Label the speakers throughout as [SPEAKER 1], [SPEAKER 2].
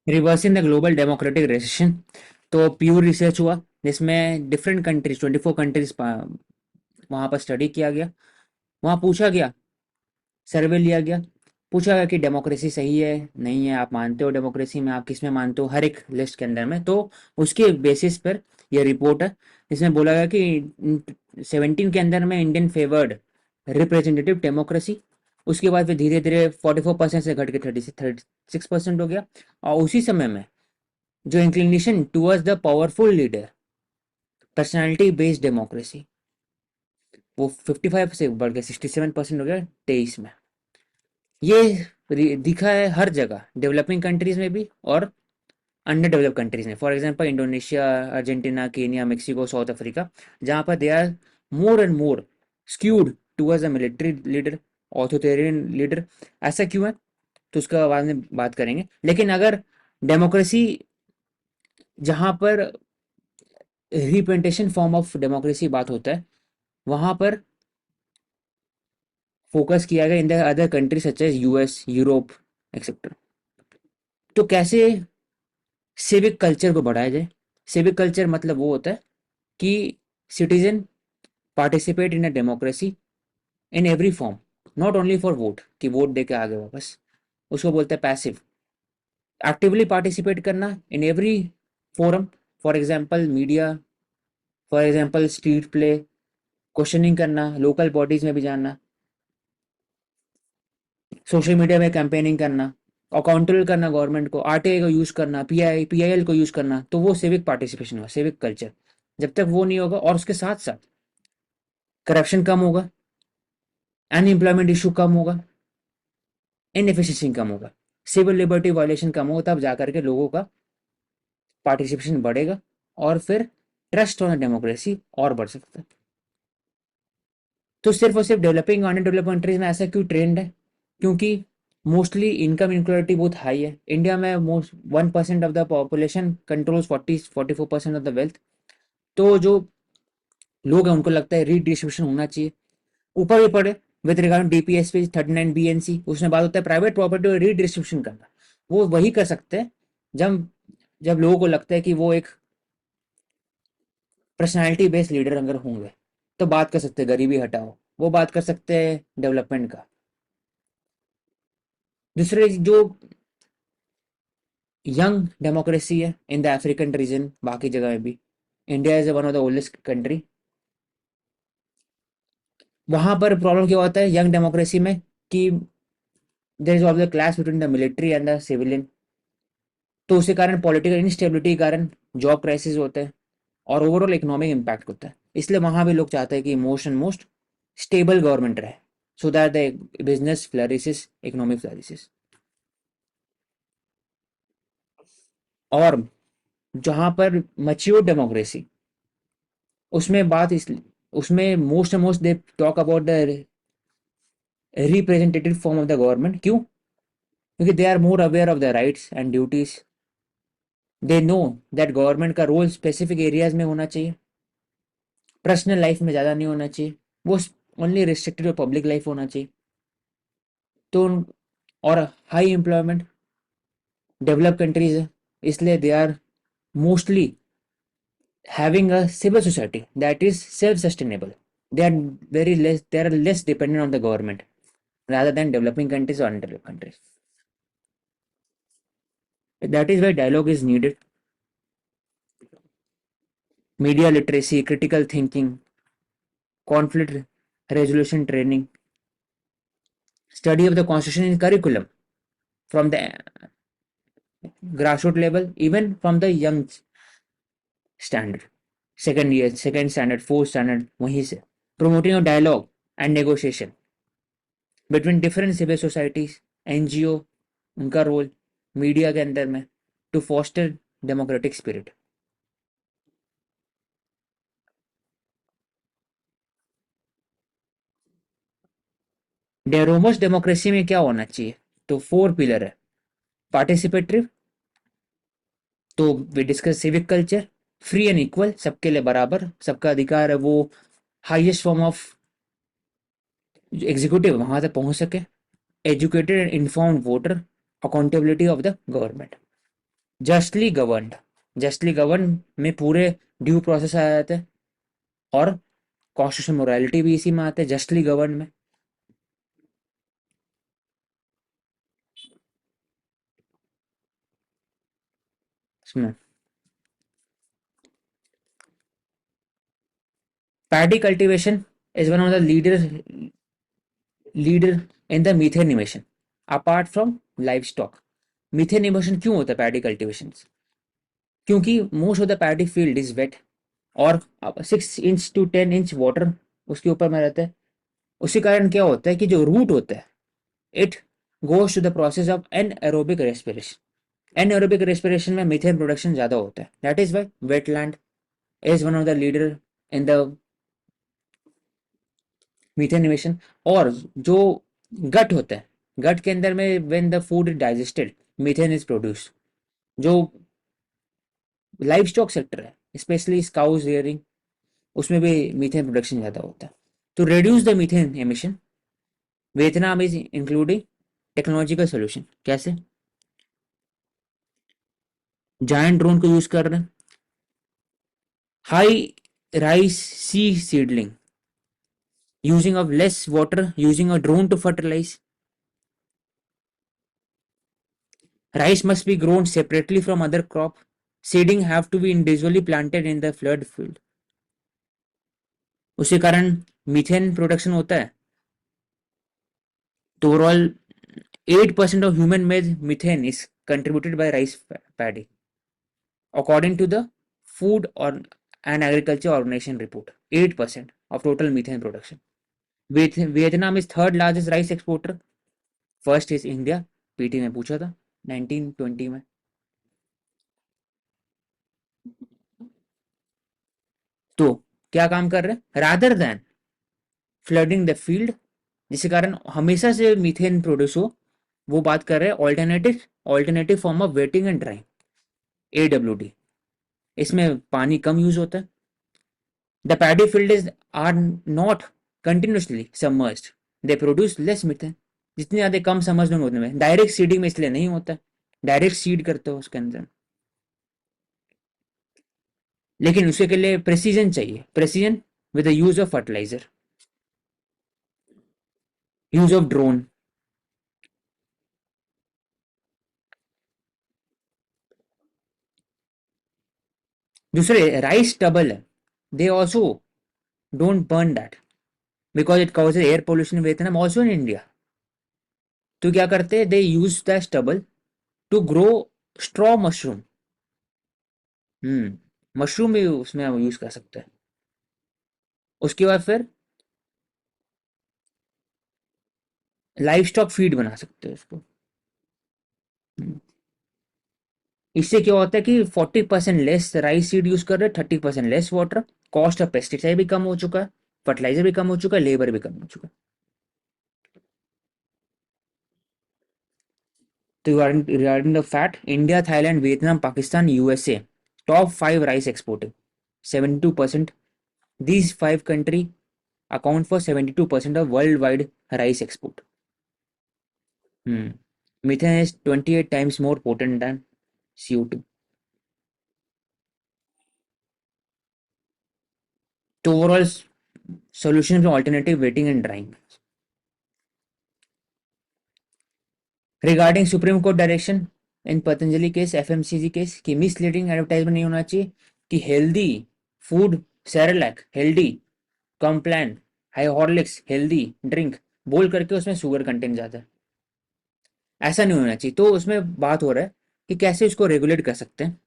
[SPEAKER 1] Reversing the global democratic recession. तो pure research हुआ जिसमें डिफरेंट कंट्रीज 24 कंट्रीज वहाँ पर स्टडी किया गया। वहाँ पूछा गया, सर्वे लिया गया, पूछा गया कि डेमोक्रेसी सही है नहीं है, आप मानते हो डेमोक्रेसी में, आप किस में मानते हो, हर एक लिस्ट के अंदर में। तो उसके बेसिस पर यह रिपोर्ट है जिसमें बोला गया कि 17 के अंदर में इंडियन फेवर्ड रिप्रेजेंटेटिव डेमोक्रेसी। उसके बाद फिर धीरे धीरे 44% से घट के 36% हो गया। और उसी समय में जो inclination towards the powerful leader, personality based democracy, वो 55 से बढ़ के 67% हो गया 23 में। ये दिखा है हर जगह, डेवलपिंग कंट्रीज में भी और अंडर डेवलप कंट्रीज में। For example Indonesia, Argentina, Kenya, Mexico, South Africa, जहाँ पर they are more and more skewed towards a military leader, authoritarian leader. ऐसा क्यों है तो उसका बाद में बात करेंगे। लेकिन अगर डेमोक्रेसी, जहाँ पर रिप्रेजेंटेशन फॉर्म ऑफ डेमोक्रेसी बात होता है, वहाँ पर फोकस किया गया in the other countries such as US, Europe etcetera. तो कैसे सिविक कल्चर को बढ़ाया जाए। सिविक कल्चर मतलब वो होता है कि citizen participate in a democracy in every form, not only for vote कि वोट दे के आगे वापस। उसको बोलते हैं पैसिव। एक्टिवली पार्टिसिपेट करना in every forum, for example media, for example street play, questioning करना, लोकल बॉडीज में भी जानना, सोशल मीडिया में कैंपेनिंग करना, अकाउंटेबल करना गवर्नमेंट को, आरटीआई को यूज करना, पीआईएल को यूज करना। तो वो सिविक पार्टिसिपेशन हुआ, सिविक कल्चर। जब तक वो नहीं होगा और उसके साथ साथ करप्शन कम होगा, अनएम्प्लॉयमेंट इशू कम होगा, इनएफिशिएंसी कम होगा, सिविल लिबर्टी वायलेशन कम होगा, तब जाकर के लोगों का पार्टिसिपेशन बढ़ेगा और फिर ट्रस्ट ऑन डेमोक्रेसी और बढ़ सकता है। तो सिर्फ और सिर्फ डेवलपिंग और अनडेवलप्ड कंट्रीज में ऐसा क्यों ट्रेंड है? क्योंकि मोस्टली इनकम इनक्वालिटी बहुत हाई है। इंडिया में most 1% of the population controls 44% of the wealth. तो जो लोग हैं उनको लगता है रीडिस्ट्रीब्यूशन होना चाहिए। ऊपर भी पढ़े विद रिगार्ड डीपीएसपी 39 BNC, उसमें बात होता है प्राइवेट प्रॉपर्टी रीडिस्ट्रीब्यूशन करना। वो वही कर सकते हैं जब जब लोगों को लगता है कि वो एक पर्सनालिटी बेस्ड लीडर अगर होंगे तो बात कर सकते हैं गरीबी हटाओ, वो बात कर सकते हैं डेवलपमेंट का। दूसरे जो यंग डेमोक्रेसी है इन द अफ्रीकन रीजन, बाकी जगह में भी, India is one of the oldest country. वहां पर प्रॉब्लम क्या होता है यंग डेमोक्रेसी में कि there is of the class between the military and the civilian. तो उसके कारण पॉलिटिकल इंस्टेबिलिटी के कारण जॉब क्राइसिस होता है और ओवरऑल इकोनॉमिक इम्पैक्ट होता है। इसलिए वहां भी लोग चाहते हैं कि मोस्ट स्टेबल गवर्नमेंट रहे, so that the business flourishes, economy flourishes. और जहां पर मच्योर डेमोक्रेसी, उसमें बात इस उसमें most they talk about the representative form of the government. क्यों? क्योंकि they are more aware of the rights and duties. They know that government का रोल स्पेसिफिक एरियाज में होना चाहिए, पर्सनल लाइफ में ज़्यादा नहीं होना चाहिए, वो ओनली रिस्ट्रिक्टेड और पब्लिक लाइफ होना चाहिए। तो और हाई एम्प्लॉयमेंट डेवलप कंट्रीज है, इसलिए they are mostly having a civil society that is self-sustainable. They are they are less dependent on the government rather than developing countries or undeveloped countries. That is why dialogue is needed. Media literacy, critical thinking, conflict resolution training, study of the constitution in curriculum from the grassroots level, even from the young standard, second year, second standard, fourth standard, वहीं से promoting a dialogue and negotiation between different civil societies, NGO, उनका role media के अंदर में, to foster democratic spirit. डेरोमोस democracy में क्या होना चाहिए? तो 4 पिलर है। पार्टिसिपेटरी, तो we discuss civic culture, free and equal, सबके लिए बराबर, सबका अधिकार है, वो हाईएस्ट फॉर्म ऑफ एग्जीक्यूटिव वहां तक पहुंच सके। Educated and informed voter, accountability of the government. Justly govern में पूरे ड्यू प्रोसेस आ जाते हैं, और कॉन्स्टिट्यूशन मोरालिटी भी इसी में आते हैं, जस्टली गवर्न में। इसमें paddy cultivation is one of the leader in the methane emission apart from livestock. Methane emission क्यों होता है पैडी कल्टीवेशन? क्योंकि most of the paddy field is wet, और 6 इंच to 10 इंच वाटर उसके ऊपर में रहता है। उसी कारण क्या होता है कि जो रूट होता है, it goes to the process of anaerobic respiration. Anaerobic respiration में मीथेन प्रोडक्शन ज्यादा होता है, that is why wetland is one of the leader in the methane emission. और जो गट होता है, गट के अंदर में when the food is digested, methane is produce. जो लाइव स्टॉक सेक्टर है, स्पेशली काउज रियरिंग, उसमें भी मीथेन प्रोडक्शन ज़्यादा होता है। तो reduce the methane emission, Vietnam is including technological solution. कैसे? जायंट ड्रोन को यूज कर रहे हैं, high rice see seedling, using of less water, using a drone to fertilize. Rice must be grown separately from other crop. Seeding have to be individually planted in the flood field. उसी कारण methane production होता है। तो overall 8% of human made methane is contributed by rice paddy, according to the Food or and Agriculture Organization report. 8% of total methane production. Vietnam is third largest rice exporter. First is India. PT ने पूछा था 1920 में। तो क्या काम कर रहे हैं? Rather than flooding the field, जिसके कारण हमेशा से मीथेन प्रोड्यूस हो, वो बात कर रहे हैं alternative form of wetting and drying, AWD। इसमें पानी कम यूज होता है। The paddy field is are not continuously submerged, they produce less methane. जितनी ज्यादा कम समझ में होने में, डायरेक्ट सीडिंग में इसलिए नहीं होता है, डायरेक्ट सीड करते हो उसके अंदर। लेकिन उसके के लिए प्रेसिजन चाहिए, precision with the use of fertilizer, use of drone. दूसरे राइस स्टबल है, they also don't burn that because it causes air pollution in Vietnam also in India. तो क्या करते हैं, they use the stubble to grow straw mushroom. Mushroom भी उसमें हम use कर सकते हैं। उसके बाद फिर लाइव स्टॉक फीड बना सकते हैं उसको। हम्म, इससे क्या होता है कि 40% लेस राइस सीड यूज कर रहे हैं, 30% less water, cost of pesticide भी कम हो चुका है, फर्टिलाइजर भी कम हो चुका है, लेबर भी कम हो चुका है। तो regarding the fat, India, Thailand, Vietnam, Pakistan, USA, top 5 rice exporting, 72%। These 5 country account for 72% of worldwide rice export. Methane is 28 times more potent than CO2. तो overall solution from alternative wetting and drying. Regarding Supreme Court direction in Patanjali case, FMCG case, कि misleading advertisement नहीं होना चाहिए, कि healthy food, Cerelac, healthy, Complan, High Horlicks, healthy drink बोल करके उसमें sugar content ज़्यादा है, ऐसा नहीं होना चाहिए। तो उसमें बात हो रहा है कि कैसे इसको रेगुलेट कर सकते हैं,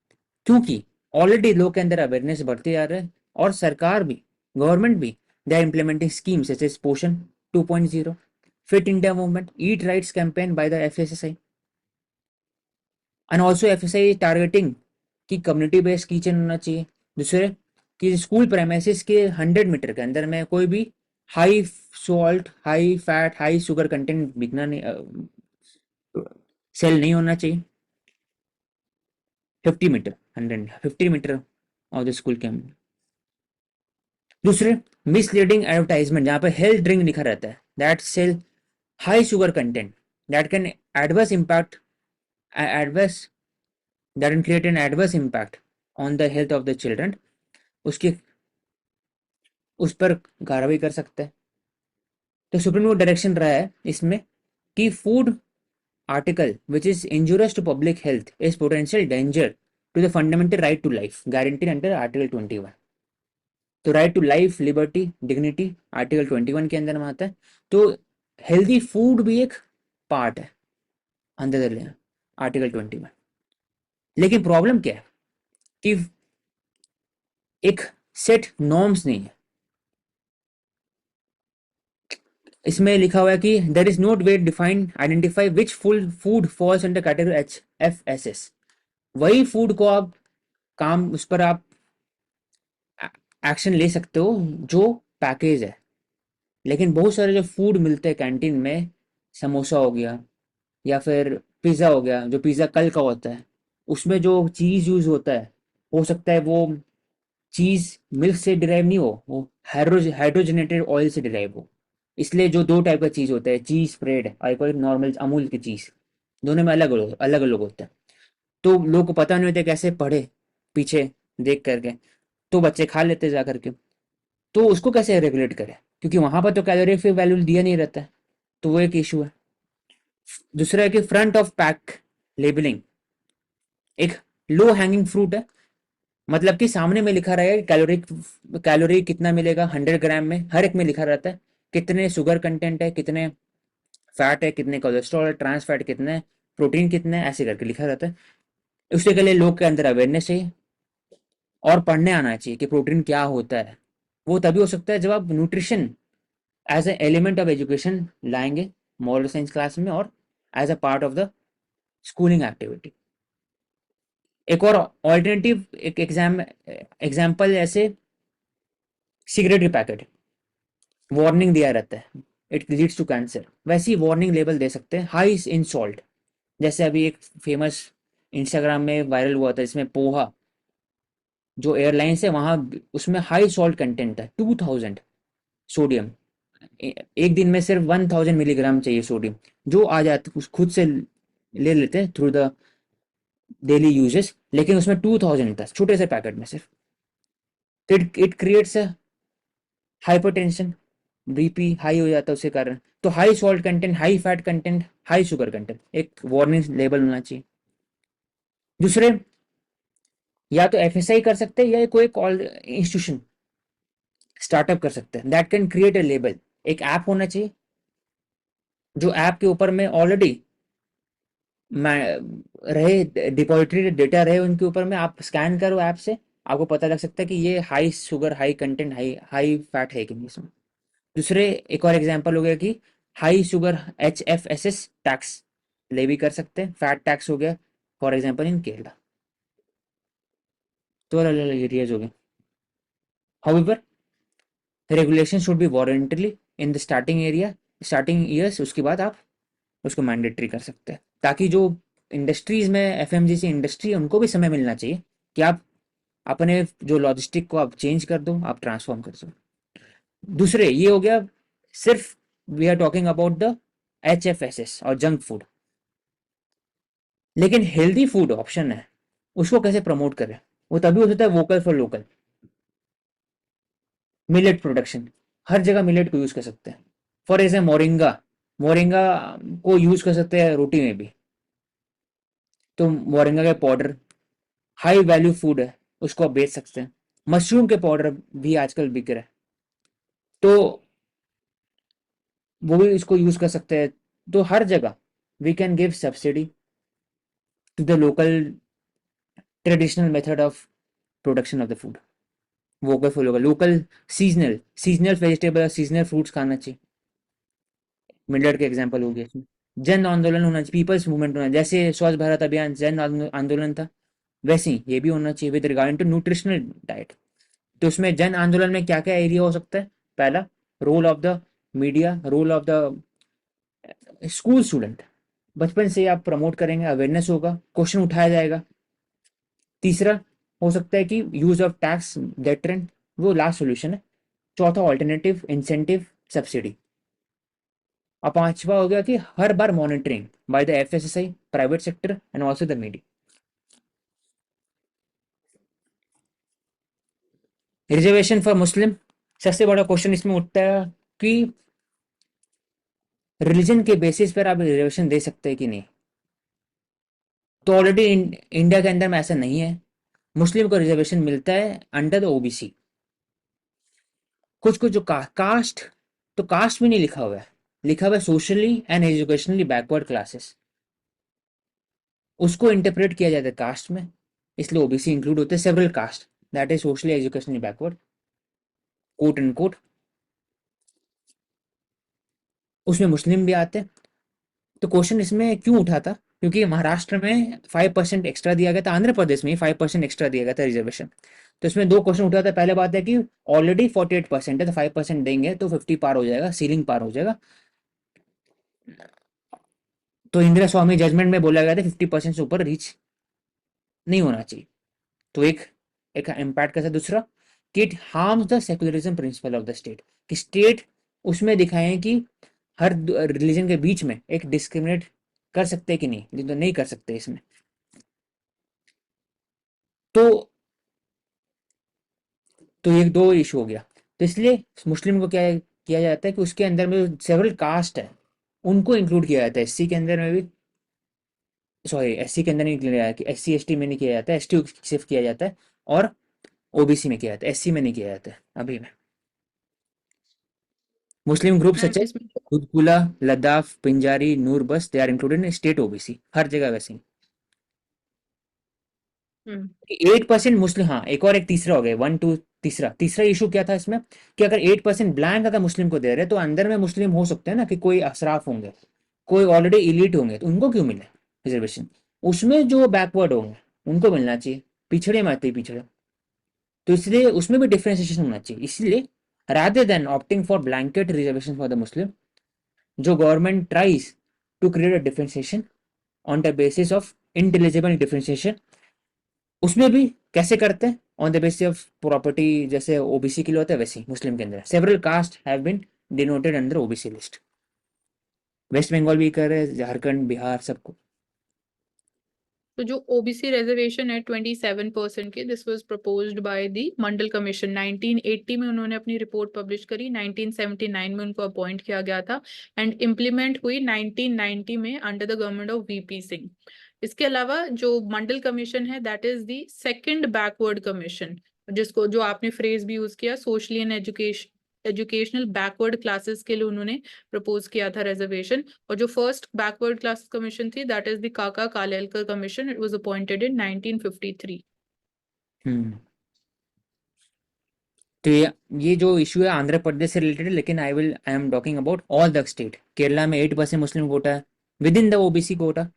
[SPEAKER 1] क्योंकि ऑलरेडी लोग के अंदर अवेयरनेस बढ़ते जा रहा है, और सरकार भी, गवर्नमेंट भी, दे आर इम्प्लीमेंटिंग स्कीम्स जैसे पोषण 2.0, fit India movement, eat rights campaign by the FSSAI, and also FSSAI targeting कि कम्युनिटी बेस्ड किचन होना चाहिए। दूसरे कि स्कूल प्रेमिसेस के 100 मीटर के अंदर में कोई भी high salt, high fat, high sugar content बिकना नहीं, सेल नहीं होना चाहिए। 50 metre, 150 metre of the school के। दूसरे मिसलीडिंग एडवर्टाइजमेंट, जहाँ पे हेल्थ ड्रिंक लिखा रहता है, that sell high sugar content, that can adverse impact adverse that can create an adverse impact on the health of the children, उसकी उस पर कार्रवाई कर सकते हैं। तो सुप्रीम कोर्ट डायरेक्शन रहा है इसमें कि food article which is injurious to public health is potential danger to the fundamental right to life guaranteed under article 21। तो right to life liberty dignity article 21 के अंदर में आता है। तो हेल्दी फूड भी एक पार्ट है अंदर आर्टिकल 21। लेकिन प्रॉब्लम क्या है कि एक सेट नॉर्म्स नहीं है। इसमें लिखा हुआ है कि there is not way defined identify which full food falls under category HFSS। वही फूड को आप काम उस पर आप एक्शन ले सकते हो जो पैकेज है। लेकिन बहुत सारे जो फूड मिलते हैं कैंटीन में, समोसा हो गया या फिर पिज़्ज़ा हो गया, जो पिज़्ज़ा कल का होता है, उसमें जो चीज़ यूज़ होता है, हो सकता है वो चीज़ मिल्क से डिराइव नहीं हो, वो हाइड्रोजनेटेड ऑयल से डिराइव हो। इसलिए जो दो टाइप का चीज़ होता है, चीज़ स्प्रेड और एक नॉर्मल अमूल की चीज़, दोनों में अलग अलग होता है। तो लोग को पता नहीं होता कैसे पढ़े पीछे देख करके, तो बच्चे खा लेते जा करके। तो उसको कैसे रेगुलेट करें, क्योंकि वहां पर तो कैलोरीफिक वैल्यू दिया नहीं रहता है। तो वो एक इशू है। दूसरा है कि फ्रंट ऑफ पैक लेबलिंग एक लो हैंगिंग फ्रूट है। मतलब कि सामने में लिखा रहेगा कैलोरी कितना मिलेगा 100 ग्राम में, हर एक में लिखा रहता है कितने शुगर कंटेंट है, कितने फैट है, कितने कोलेस्ट्रॉल है, ट्रांस फैट कितने है, प्रोटीन कितने है, ऐसे करके लिखा रहता है। उसके लिए लोग के अंदर अवेयरनेस चाहिए और पढ़ने आना चाहिए कि प्रोटीन क्या होता है। वो तभी हो सकता है जब आप nutrition as a element of education लाएंगे मॉरल साइंस क्लास में और as a part of the schooling activity. एक और ऑल्टरनेटिव एक एग्जाम्पल ऐसे सिगरेट के पैकेट वार्निंग दिया रहता है इट लीड्स टू कैंसर, वैसी वार्निंग लेबल दे सकते हैं हाई इन सॉल्ट। जैसे अभी एक फेमस इंस्टाग्राम में वायरल हुआ था इसमें पोहा जो एयरलाइंस है वहां उसमें हाई सॉल्ट कंटेंट है 2000 सोडियम। एक दिन में सिर्फ 1000 मिलीग्राम चाहिए सोडियम, जो आ जाते खुद से ले लेते हैं थ्रू द डेली यूजेस, लेकिन उसमें 2000 था छोटे से पैकेट में सिर्फ। तो it creates hypertension, BP high हो जाता है उसके कारण। तो high salt content, high fat content, high sugar content एक वार्निंग लेबल होना चाहिए। दूसरे या तो FSI कर सकते हैं या कोई इंस्टीट्यूशन स्टार्टअप कर सकते हैं that can create a label. एक ऐप होना चाहिए जो ऐप के ऊपर में ऑलरेडी रहे डिपॉजिटरी डेटा रहे उनके ऊपर में, आप स्कैन करो ऐप से, आपको पता लग सकता है कि ये high sugar high content high high fat है कि नहीं इसमें। दूसरे एक और एग्जांपल हो गया कि high sugar HFSS tax levy कर सकते हैं, फैट टैक्स हो गया फॉर एग्जांपल इन केरला। तो अलग अलग एरियाज हो गए। However regulation should be voluntary in the starting years, उसके बाद आप उसको मैंडेटरी कर सकते हैं ताकि जो इंडस्ट्रीज में FMGC इंडस्ट्री है उनको भी समय मिलना चाहिए कि आप अपने जो लॉजिस्टिक को आप चेंज कर दो, आप ट्रांसफॉर्म कर दो। दूसरे ये हो गया सिर्फ we are talking about the HFSS और जंक फूड। लेकिन हेल्दी फूड ऑप्शन है, उसको कैसे प्रमोट करें? वो तभी हो सकता है vocal for local. Millet production, हर जगह मिलेट को यूज कर सकते हैं। फॉर एग्जाम्पल मोरिंगा, मोरिंगा को यूज कर सकते हैं रोटी में भी। तो मोरिंगा के पाउडर हाई वैल्यू फूड है, उसको आप बेच सकते हैं। मशरूम के पाउडर भी आजकल बिक रहे हैं, तो वो भी इसको यूज कर सकते हैं। तो हर जगह we can give subsidy to the local traditional method of production of the food. Vocal for local, local seasonal vegetable seasonal fruits खाना चाहिए। मिलेट के एग्जाम्पल हो गए इसमें। जन आंदोलन होना चाहिए, पीपल्स मूवमेंट होना, जैसे स्वच्छ भारत अभियान जन आंदोलन था, वैसे ही ये भी होना चाहिए with regarding to nutritional diet. तो उसमें जन आंदोलन में क्या क्या एरिया हो सकता है? पहला, role of the media, role of the school student, बचपन से आप प्रमोट करेंगे, अवेयरनेस होगा, क्वेश्चन उठाया जाएगा। तीसरा हो सकता है कि यूज ऑफ टैक्स डेटरेंट, वो लास्ट सोल्यूशन है। चौथा ऑल्टरनेटिव इंसेंटिव सब्सिडी। और पांचवा हो गया कि हर बार monitoring by the FSSI, private sector and also the media. Reservation for Muslim, सबसे बड़ा क्वेश्चन इसमें उठता है कि रिलीजन के बेसिस पर आप रिजर्वेशन दे सकते हैं कि नहीं। तो ऑलरेडी इंडिया के अंदर में ऐसा नहीं है। मुस्लिम को रिजर्वेशन मिलता है अंडर द ओबीसी। कुछ कुछ जो कास्ट, तो कास्ट भी नहीं लिखा हुआ है, लिखा हुआ है socially and educationally backward classes, उसको इंटरप्रेट किया जाता है कास्ट में, इसलिए ओबीसी इंक्लूड होते हैं several caste that is socially educationally backward, quote and quote. उसमें मुस्लिम भी आते हैं। तो क्वेश्चन इसमें क्यों उठा था, क्योंकि महाराष्ट्र में 5% एक्स्ट्रा दिया गया था, आंध्र प्रदेश में 5% एक्स्ट्रा दिया गया था रिजर्वेशन। तो इसमें दो क्वेश्चन उठा था। पहले बात है कि ऑलरेडी 48% है, तो 5% देंगे तो 50 पार हो जाएगा, सीलिंग पार हो जाएगा। तो इंदिरा स्वामी जजमेंट में बोला गया था 50% से ऊपर रीच नहीं होना चाहिए। तो एक एक इम्पैक्ट कैसा, दूसरा कि it harms the secularism principle of the state, कि स्टेट उसमें दिखाएं कि हर रिलीजन के बीच में एक डिस्क्रिमिनेट कर सकते हैं कि नहीं, तो नहीं कर सकते इसमें। तो ये दो इशू हो गया। तो इसलिए मुस्लिम को क्या किया जाता है कि उसके अंदर में सेवरल कास्ट है, उनको इंक्लूड किया जाता है। एससी के अंदर में भी, सॉरी एससी के अंदर नहीं किया जाता, एससी एसटी में नहीं किया जाता है, एसटी सिर्फ किया जाता है, और ओबीसी में किया जाता है, एससी में नहीं किया जाता है अभी में। मुस्लिम ग्रुप
[SPEAKER 2] एंड
[SPEAKER 1] सच है
[SPEAKER 2] इसमें
[SPEAKER 1] उदपुला, Ladakh, Pinjari, Noorbash they are included in state OBC, हर जगह वैसे ही। 8% मुस्लिम, हाँ एक और एक तीसरा हो गया, वन टू, तीसरा तीसरा इशू क्या था इसमें, कि अगर 8% ब्लैंक अगर मुस्लिम को दे रहे तो अंदर में मुस्लिम हो सकते हैं ना, कि कोई अशराफ होंगे, कोई ऑलरेडी इलीट होंगे, तो उनको क्यों मिले रिजर्वेशन। उसमें जो बैकवर्ड होंगे उनको मिलना चाहिए, पिछड़े में आते ही पिछड़े। तो इसलिए उसमें भी डिफ्रेंसिएशन होना चाहिए। इसलिए rather than opting for blanket reservation for the Muslim, जो government tries to create a differentiation on the basis of intelligible differentiation, उसमें भी कैसे करते हैं, on the basis of property, जैसे ओबीसी के लिए होता है वैसे ही मुस्लिम के अंदर several caste have been denoted under OBC list. West Bengal भी कर रहे हैं, झारखंड, बिहार, सबको।
[SPEAKER 2] तो जो ओबीसी रिजर्वेशन है 27% की, this was proposed by the Mandal commission. 1980 में उन्होंने अपनी रिपोर्ट पब्लिश करी, 1979 में उनको अपॉइंट किया गया था, एंड इम्प्लीमेंट हुई 1990 में under the government of VP Singh. इसके अलावा जो मंडल कमीशन है, that is the second backward commission, जिसको जो आपने फ्रेज भी यूज किया, socially and educational backward classes के लिए उन्होंने प्रपोज किया था रिजर्वेशन। और जो फर्स्ट बैकवर्ड क्लास कमीशन थी, दैट इज द काका Kalelkar commission, it was appointed in 1953।
[SPEAKER 1] हम्म। तो ये जो इशू है आंध्र प्रदेश से रिलेटेड है, लेकिन I am talking about all the state. Kerala में 8% मुस्लिम कोटा है with in the OBC Kota,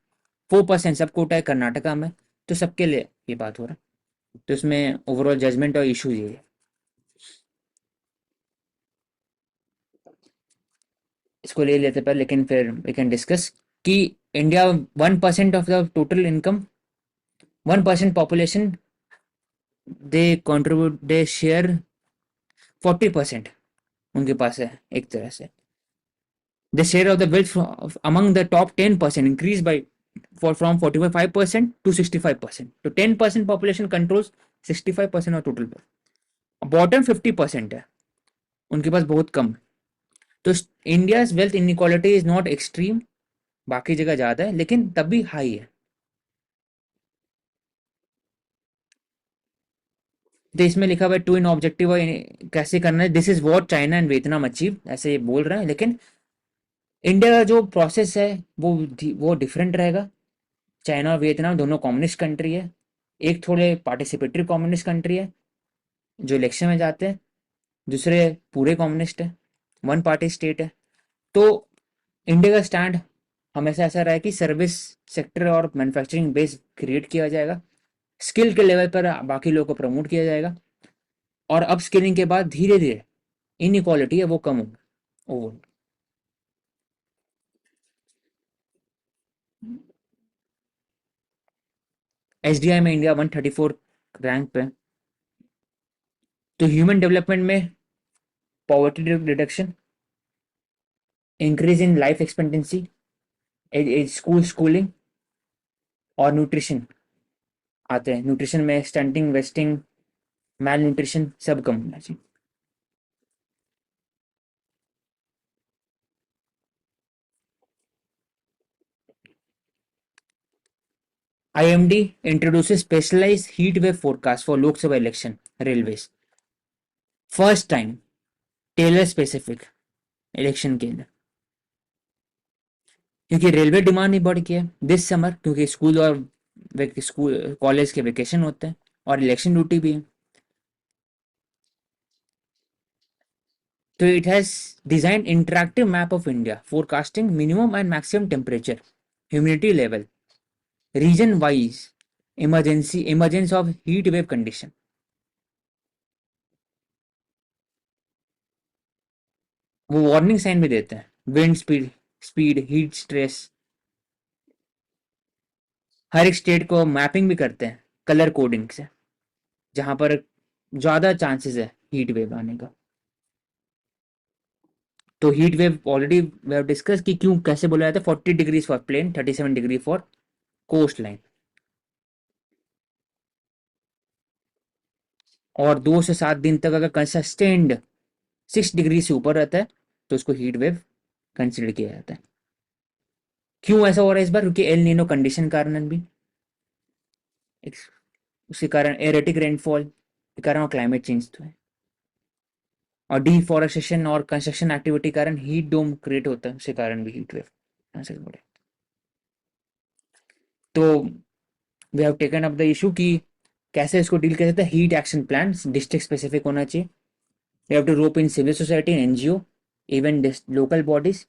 [SPEAKER 1] 4% सब कोटा है कर्नाटका में। तो सबके लिए ये बात हो रहा है। तो इसमें ओवरऑल जजमेंट और इशू ये है। इसको ले लेते पर, लेकिन फिर वी कैन डिस्कस कि India 1% of the total income, 1% population, they contribute, they share 40% उनके पास है एक तरह से। The share of the wealth among the top 10% increase by from 45% to 65%। तो 10% population controls 65% of total. Bottom 50% है, उनके पास बहुत कम है। तो India wealth inequality is not extreme, बाकी जगह ज्यादा है लेकिन तब भी हाई है। तो इसमें लिखा हुआ है टू इन ऑब्जेक्टिव, कैसे करना है, this is what China and Vietnam achieve, ऐसे ये बोल रहे हैं। लेकिन इंडिया का जो प्रोसेस है वो डिफरेंट रहेगा। चाइना और वियतनाम दोनों कम्युनिस्ट कंट्री है, एक थोड़े पार्टिसिपेटरी कम्युनिस्ट कंट्री है जो इलेक्शन में जाते हैं, दूसरे पूरे कम्युनिस्ट है, वन पार्टी स्टेट है। तो इंडिया का स्टैंड हमेशा ऐसा रहा है कि सर्विस सेक्टर और मैन्युफैक्चरिंग बेस क्रिएट किया जाएगा, स्किल के लेवल पर बाकी लोगों को प्रमोट किया जाएगा, और अब स्किलिंग के बाद धीरे धीरे इनइक्वालिटी है वो कम होगी ओवर। एसडीआई में इंडिया 134 रैंक पे। तो ह्यूमन डेवलपमेंट में poverty reduction, increase in life expectancy, schooling और न्यूट्रिशन आते हैं। न्यूट्रिशन में स्टंटिंग, वेस्टिंग, मैल न्यूट्रिशन सब कम होना चाहिए। IMD introduces specialized heat wave forecast for Lok Sabha election railways, first time tailor specific election के लिए, क्योंकि रेलवे डिमांड ही बढ़ गया है दिस समर, क्योंकि स्कूल और स्कूल कॉलेज के वेकेशन होते हैं और इलेक्शन ड्यूटी भी है। तो it has design interactive map of India forecasting minimum and maximum temperature, humidity level, region wise emergence of heat wave condition. वो वार्निंग साइन भी देते हैं, विंड स्पीड, हीट स्ट्रेस, हर एक स्टेट को मैपिंग भी करते हैं कलर कोडिंग से, जहां पर ज्यादा चांसेस है हीट वेव आने का। तो heat wave already we have discuss कि क्यों कैसे बोला जाता है, 40 degrees for plain, 37 degree for coast line, और 2 से 7 दिन तक अगर कंसिस्टेंट 6 डिग्री से ऊपर रहता है तो उसको हीट वेव कंसिडर किया जाता है। क्यों ऐसा हो रहा है इस बार? क्योंकि एल नीनो कंडीशन कारण भी, उसके कारण एरेटिक रेनफॉल के कारण क्लाइमेट चेंज तो है, और डिफॉरेस्टेशन और कंस्ट्रक्शन एक्टिविटी कारण हीट डोम क्रिएट होता है, उसके कारण भी हीट वेव ऐसे बोले। तो we have taken up the issue कि कैसे इसको डील कर सकते हैं। Heat action plan district specific होना चाहिए। We have to rope in civil society and NGO, even local bodies,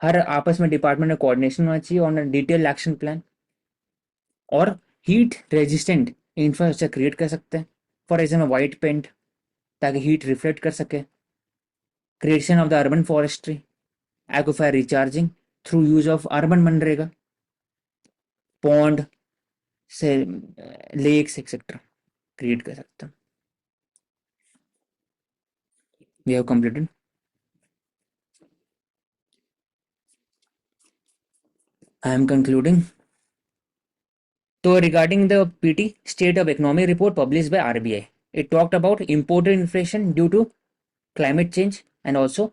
[SPEAKER 1] हर आपस में डिपार्टमेंट में कोऑर्डिनेशन होना चाहिए ऑन डिटेल एक्शन प्लान, और हीट रेजिस्टेंट इंफ्रास्ट्रक्चर क्रिएट कर सकते हैं, फॉर एग्जाम्पल वाइट पेंट, ताकि हीट रिफ्लेक्ट कर सके, creation of the urban forestry, aquifer recharging through use of urban मनरेगा, पॉन्ड से लेक्स एक्सेट्रा क्रिएट कर सकते हैं। We have completed. I am concluding. So regarding the PT State of Economy report published by RBI, it talked about imported inflation due to climate change and also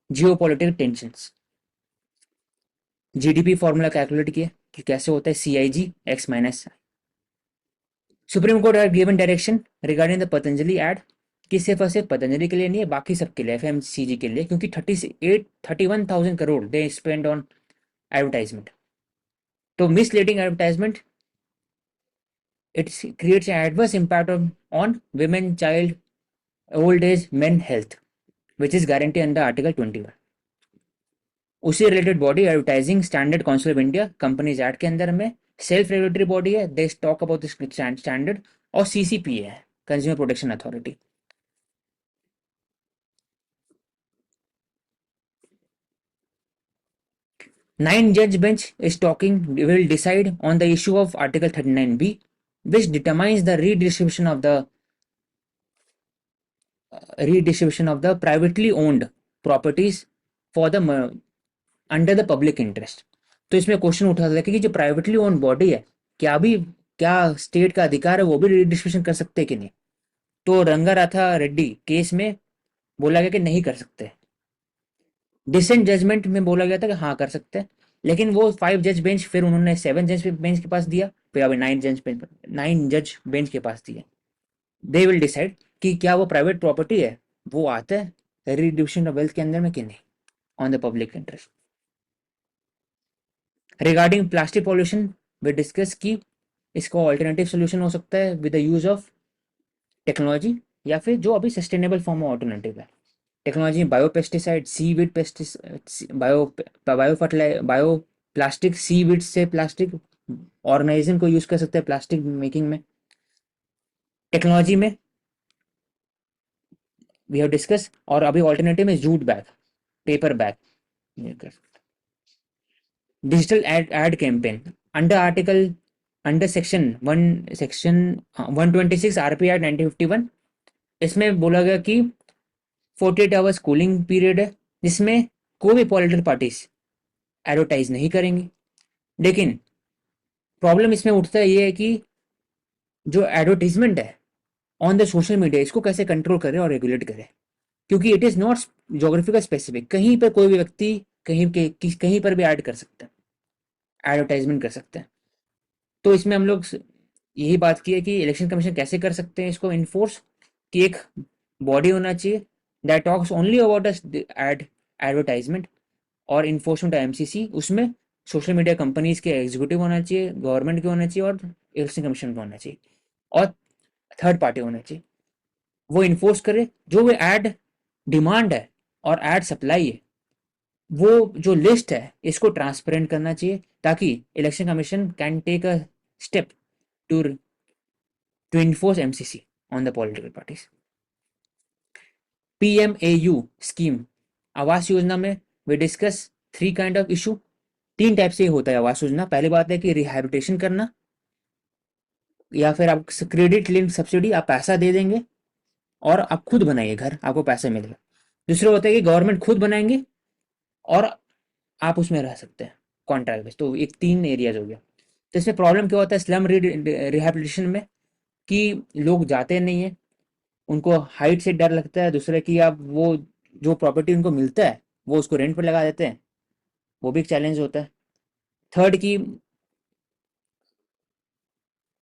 [SPEAKER 1] geopolitical tensions. GDP formula calculate किया कि कैसे होता है CIG X minus. Supreme court had given direction regarding the Patanjali ad कि सिर्फ और सिर्फ पतंजलि के लिए नहीं है, बाकी सबके लिए, FMCG के लिए, क्योंकि 31,000 crore they spend on advertisement. तो misleading advertisement, it creates an adverse impact on women, child, old age, men health, which is guaranteed under Article 21। उसी related body advertising standard council of India companies act के अंदर में self regulatory body है, दे talk about this standard, और CCP है, consumer protection authority. Nine judge bench is talking will decide on the issue of Article 39B, which determines the redistribution of the privately owned properties for the under the public interest. तो इसमें question उठा था कि जो privately own body है, क्या state का अधिकार है वो भी रिडिस्ट्रीब्यूशन कर सकते हैं कि नहीं? तो रंगाराथा रेड्डी केस में बोला गया कि नहीं कर सकते। डिसेंट जजमेंट में बोला गया था कि हाँ कर सकते हैं, लेकिन वो 5 जज बेंच फिर उन्होंने 7 जज बेंच के पास दिया, फिर अभी 9 जज बेंच के पास दिया। दे विल डिसाइड कि क्या वो प्राइवेट प्रॉपर्टी है, वो आता है रिडिस्ट्रीब्यूशन ऑफ वेल्थ के अंदर में कि नहीं, on the public interest. Regarding plastic pollution we discuss की इसको ऑल्टरनेटिव सोल्यूशन हो सकता है with the use of technology, या फिर जो अभी सस्टेनेबल फॉर्म ऑफ ऑल्टरनेटिव है technology, bio pesticide, seaweed pests, bio plastic, seaweed से प्लास्टिक ऑर्गेनाइज्म को यूज कर सकते हैं प्लास्टिक मेकिंग में। टेक्नोलॉजी में वी हैव डिस्कस, और अभी ऑल्टरनेटिव में jute bag, paper bag. Digital ad campaign under section 126 RP Act 1951, इसमें बोला गया कि 48 आवर्स कूलिंग पीरियड है, जिसमें कोई भी पॉलिटिकल पार्टीज एडवर्टाइज नहीं करेंगी। लेकिन प्रॉब्लम इसमें उठता है ये है कि जो एडवर्टीजमेंट है ऑन द सोशल मीडिया, इसको कैसे कंट्रोल करे और रेगुलेट करे, क्योंकि it is not geographical specific, कहीं पर कोई भी व्यक्ति कहीं पर भी ऐड कर सकता है, एडवर्टाइजमेंट कर सकता है। तो इसमें हम लोग यही बात की है कि इलेक्शन कमीशन कैसे कर सकते हैं इसको इन्फोर्स, कि एक बॉडी होना चाहिए that talks only about ad advertisement और इन्फोर्समेंट एमसीसी, उसमें सोशल मीडिया कंपनीज के एग्जीक्यूटिव होना चाहिए, गवर्नमेंट के होना चाहिए और इलेक्शन कमीशन का होना चाहिए, और थर्ड पार्टी होना चाहिए। वो इन्फोर्स करे जो वो एड डिमांड है और एड सप्लाई है, वो जो लिस्ट है इसको ट्रांसपेरेंट करना चाहिए, ताकि election commission can take a step to enforce MCC on the political parties. PMAU scheme, Awas Yojana में we discuss 3 kind of issue. 3 type से होता है आवास योजना। पहली बात है कि रिहैबिलिटेशन करना, या फिर आप क्रेडिट लिंक सब्सिडी, आप पैसा दे देंगे और आप खुद बनाइए घर, आपको पैसा मिलेगा। दूसरा होता है कि गवर्नमेंट खुद बनाएंगे और आप उसमें रह सकते हैं कॉन्ट्रैक्ट बेस। तो एक 3 एरियाज हो गया। तो इसमें प्रॉब्लम क्या होता है स्लम रिहैबिलिटेशन में, कि लोग जाते नहीं है, उनको हाइट से डर लगता है, दूसरे की आप वो जो प्रॉपर्टी उनको मिलता है वो उसको रेंट पर लगा देते हैं, वो भी एक चैलेंज होता है। थर्ड की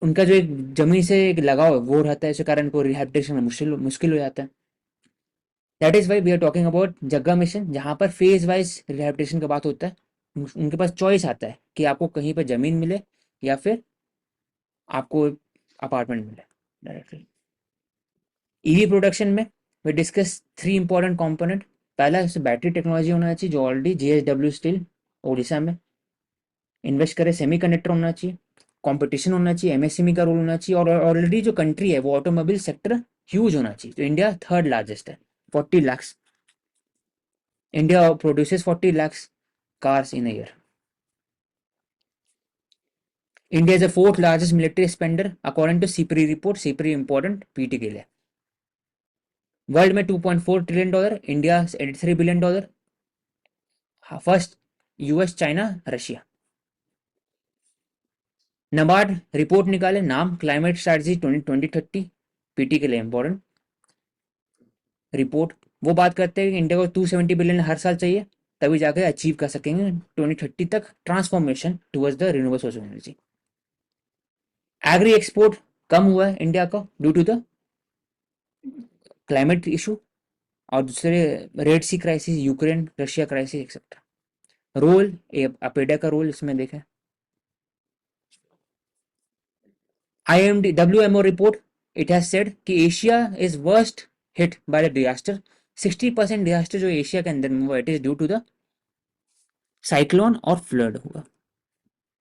[SPEAKER 1] उनका जो एक जमीन से एक लगाव है वो रहता है, इस कारण को रिहैबिलिटेशन में मुश्किल मुश्किल हो जाता है। That is why we are talking about Jaga mission, जहाँ पर फेज वाइज रिहैबिलिटेशन का बात होता है। उनके पास चॉइस आता है कि आपको कहीं पर जमीन मिले या फिर आपको अपार्टमेंट मिले डायरेक्टली। ईवी प्रोडक्शन में वी डिस्कस 3 इंपॉर्टेंट कंपोनेंट। पहला इसमें बैटरी टेक्नोलॉजी होना चाहिए, जो ऑलरेडी जेएसडब्ल्यू स्टील ओडिशा में इन्वेस्ट करे। सेमीकंडक्टर होना चाहिए, कंपटीशन होना चाहिए, एमएसएमई का रोल होना चाहिए, और ऑलरेडी जो कंट्री है वो ऑटोमोबाइल सेक्टर ह्यूज होना चाहिए। तो इंडिया थर्ड लार्जेस्ट है, 40 lakhs। India produces 40 lakhs cars in a year. India is the 4th largest military spender according to CPRI report. CPRI important PT के लिए। वर्ल्ड में $2.4 trillion, India $83 billion, first US, China, Russia. NABARD report निकाले, नाम climate strategy 2030, PT के लिए important report. वो बात करते हैं कि इंडिया को 270 बिलियन हर साल चाहिए, तभी जाकर अचीव कर सकेंगे 2030 तक transformation towards the renewable source of energy. Agri export कम हुआ है इंडिया का due to the climate issue, और दूसरे Red Sea crisis, Ukraine Russia crisis etcetera. Role APEDA का रोल इसमें देखें। IMD WMO report, it has said कि Asia is worst hit by the disaster। 60% disaster जो एशिया के अंदर में हुआ, it is due to the cyclone और फ्लड हुआ।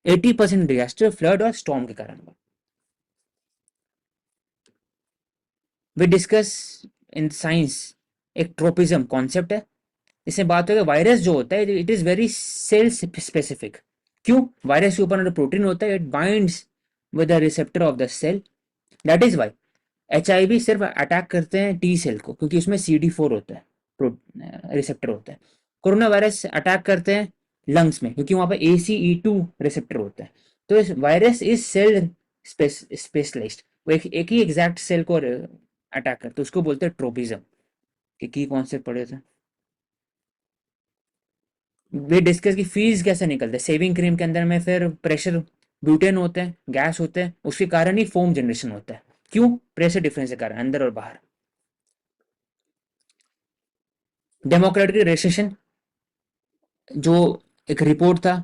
[SPEAKER 1] 80% डिजास्टर फ्लड और स्टॉर्म के कारण हुआ। वी डिस्कस इन साइंस एक ट्रोपिज्म कॉन्सेप्ट है। इसमें बात है कि वायरस जो होता है it is very cell specific. क्यों? वायरस के ऊपर प्रोटीन होता है, it binds with the receptor of the cell. That is why HIV सिर्फ अटैक करते हैं टी सेल को, क्योंकि उसमें CD4 होता है, रिसेप्टर होता है। कोरोना वायरस अटैक करते हैं लंग्स में, क्योंकि वहां पर ACE2 रिसेप्टर होता है। तो इस वायरस इज सेल स्पेशलाइज्ड, वो एक ही एग्जैक्ट सेल को अटैक करते, उसको बोलते हैं ट्रोपिज्म। की कॉन्सेप्ट पढ़े थे। वे डिस्कस की फीस कैसे निकलते हैं। सेविंग क्रीम के अंदर में फिर प्रेशर ब्यूटेन होते हैं, गैस होते हैं, उसके कारण ही फोम जनरेशन होता है। क्यों? प्रेशर डिफरेंस के कारण, अंदर और बाहर। डेमोक्रेटिक रेसेशन जो एक रिपोर्ट था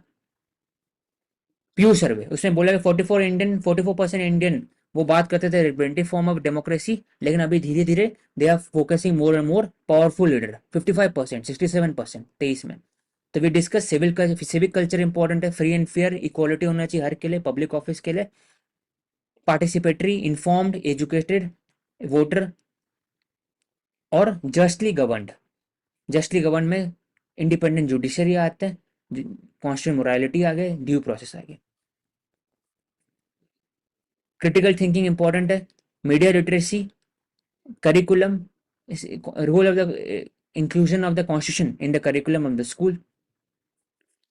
[SPEAKER 1] प्यू सर्वे, उसने बोला कि 44% इंडियन वो बात करते थे रिप्रेजेंटेटिव फॉर्म ऑफ डेमोक्रेसी, लेकिन अभी धीरे धीरे they are focusing more and more powerful leader. 55%, 67%, 23 में। तो we discuss civic culture important है, फ्री एंड फेयर इक्वालिटी होना चाहिए हर के लिए, पब्लिक ऑफिस के लिए, पार्टिसिपेटरी, इन्फॉर्म्ड, एजुकेटेड वोटर, और जस्टली गवर्नड। जस्टली गवर्न में इंडिपेंडेंट जुडिशरी आते हैं, कॉन्स्टिट्यूशन मोरालिटी आ गए, ड्यू प्रोसेस आ गए। क्रिटिकल थिंकिंग इंपॉर्टेंट है, media literacy, curriculum, role of the inclusion of the constitution in the curriculum of the school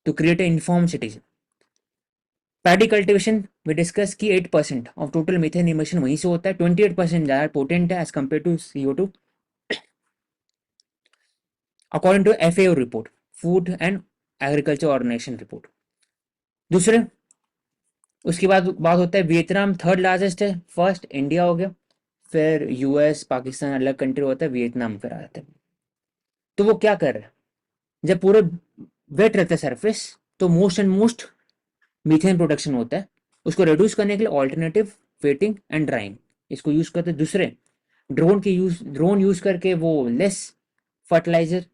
[SPEAKER 1] to create an informed citizen। Paddy cultivation we discuss की 8% of total methane emission वहीं से होता है, 28% ज़्यादा potent है as compare to CO2 according to FAO report, food and agriculture organisation report. दूसरे उसके बाद बात होता है वियतनाम थर्ड लार्जेस्ट है, फर्स्ट इंडिया हो गया, फिर US पाकिस्तान अलग कंट्री होता है, वियतनाम फिर आ जाता है। तो वो क्या कर रहे हैं, जब पूरे वेट रहता है सरफेस तो most and most methane production होता है, उसको रिड्यूस करने के लिए ऑल्टरनेटिव वेटिंग एंड ड्राइंग इसको यूज करते हैं। दूसरे ड्रोन यूज करके वो less fertiliser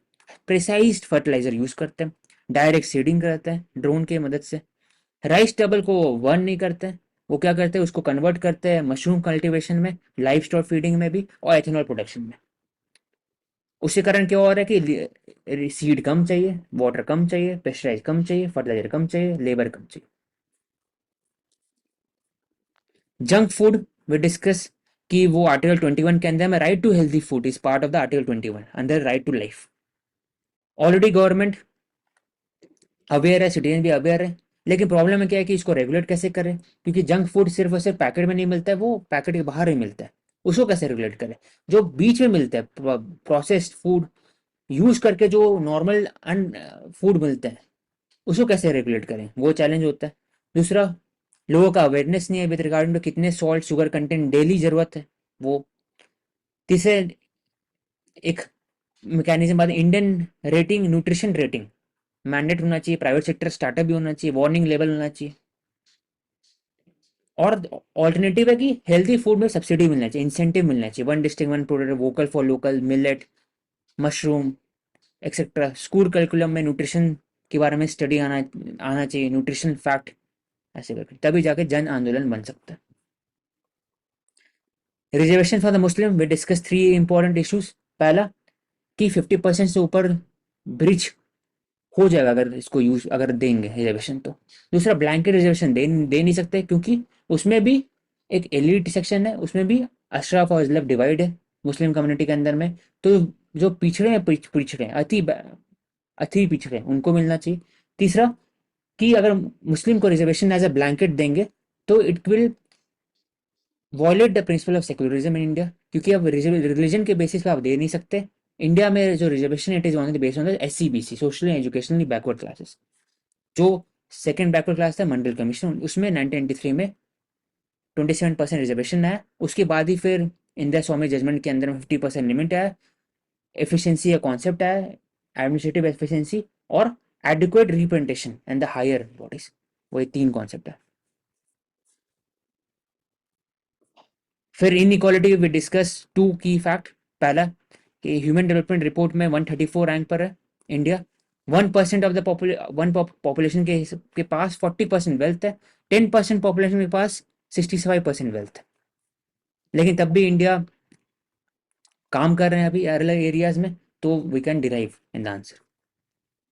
[SPEAKER 1] precised fertiliser use करते हैं, डायरेक्ट सीडिंग करते हैं ड्रोन की मदद से। राइस स्टबल को बर्न नहीं करते हैं, वो क्या करते हैं उसको कन्वर्ट करते हैं मशरूम कल्टीवेशन में, लाइफ स्टॉक फीडिंग में भी और एथेनॉल प्रोडक्शन में। उसके कारण क्या हो रहा है कि सीड कम चाहिए, वाटर कम चाहिए, पेस्टिसाइड कम चाहिए, फर्टिलाइजर कम चाहिए, लेबर कम चाहिए। जंक फूड वी डिस्कस कि वो आर्टिकल 21 के अंदर में right to healthy food is part of the article 21 अंदर right to life. Already government aware है, सिटीजन भी अवेयर है, लेकिन प्रॉब्लम है क्या है कि इसको रेगुलेट कैसे करें, क्योंकि जंक फूड सिर्फ और सिर्फ पैकेट में नहीं मिलता है, वो पैकेट के बाहर ही मिलता है। उसको कैसे रेगुलेट करें, जो बीच में मिलता है प्रोसेस्ड फूड यूज करके जो नॉर्मल अन फूड मिलते हैं उसको कैसे रेगुलेट करें, वो चैलेंज होता है। दूसरा, लोगों का अवेयरनेस नहीं है विद रिगार्डिंग टू कितने सॉल्ट शुगर कंटेंट डेली जरूरत है वो। तीसरे एक मैकेनिज्म बाद Indian rating, nutrition rating mandate होना चाहिए, प्राइवेट सेक्टर स्टार्टअप भी होना चाहिए, वार्निंग लेवल होना चाहिए। और ऑल्टरनेटिव है कि हेल्थी फूड में सब्सिडी मिलना चाहिए, इंसेंटिव मिलना चाहिए, one district one product, vocal for local, millet, mushroom etcetera. School curriculum में न्यूट्रिशन के बारे में स्टडी आना आना चाहिए, न्यूट्रिशन फैक्ट, ऐसे करके तभी जाके जन आंदोलन बन सकता है। Reservation for the Muslim we discuss 3 important issues. पहला कि 50% से ऊपर ब्रिज हो जाएगा अगर इसको यूज अगर देंगे रिजर्वेशन तो। दूसरा, ब्लैंकेट रिजर्वेशन दे नहीं सकते क्योंकि उसमें भी एक एलिट सेक्शन है, उसमें भी अशराफ और अजलब डिवाइड है मुस्लिम कम्युनिटी के अंदर में। तो जो पिछड़े हैं, पिछड़े हैं, अति पिछड़े हैं, उनको मिलना चाहिए। तीसरा कि अगर मुस्लिम को रिजर्वेशन एज अ ब्लैंकेट देंगे तो it will violate the principle of secularism in India, क्योंकि अब रिलीजन के बेसिस पे आप दे नहीं सकते। इंडिया में जो reservation it is on based on the SCBC, socially educationally backward classes. जो सेकंड बैकवर्ड क्लास था मंडल कमीशन, उसमें 1993 में 27% रिजर्वेशन है। उसके बाद ही फिर इंदिरा स्वामी जजमेंट के अंदर में 50% लिमिट है, एफिशिएंसी का कॉन्सेप्ट है, एडमिनिस्ट्रेटिव एफिशिएंसी और adequate representation and the higher bodies, वही 3 कॉन्सेप्ट है। फिर इनइक्वालिटी वी डिस्कस 2 की फैक्ट। पहला कि ह्यूमन डेवलपमेंट रिपोर्ट में 134 रैंक पर है इंडिया। 1% ऑफ द पॉपुलेशन के पास 40% वेल्थ है, 10% पॉपुलेशन के पास 65% वेल्थ है, लेकिन तब भी इंडिया काम कर रहे हैं अभी अलग एरियाज में, तो we can derive in the answer.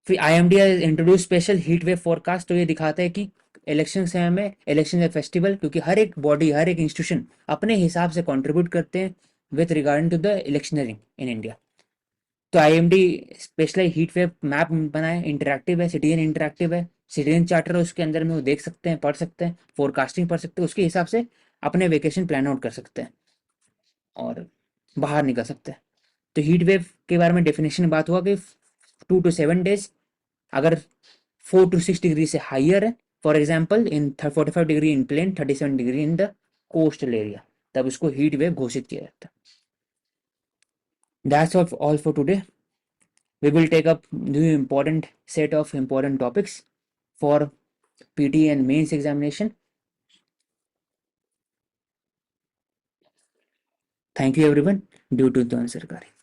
[SPEAKER 1] फिर IMD introduce special heat wave forecast, तो ये दिखाता है कि इलेक्शन समय में, इलेक्शन है फेस्टिवल, क्योंकि हर एक बॉडी, हर एक इंस्टीट्यूशन अपने हिसाब से कंट्रीब्यूट करते हैं with regarding to the electioneering in India. तो IMD special heat wave map बनाए, इंटरेक्टिव है, सिटीजन इंटरेक्टिव है, सिटीजन चार्टर है उसके अंदर में, वो देख सकते हैं, पढ़ सकते हैं, फोरकास्टिंग पढ़ सकते हैं, उसके हिसाब से अपने वेकेशन प्लान आउट कर सकते हैं और बाहर निकल सकते हैं। तो हीट वेव के बारे में डेफिनेशन में बात हुआ कि 2 to 7 days, अगर 4 to 6 डिग्री से हाइयर है, for example in 45 degree in plain, 37 degree in the coastal area, तब उसको हीट वेव घोषित किया जाता है। That's all for today. We will take up new important set of important topics for PT and mains examination. Thank you everyone. Due to the Sarkari.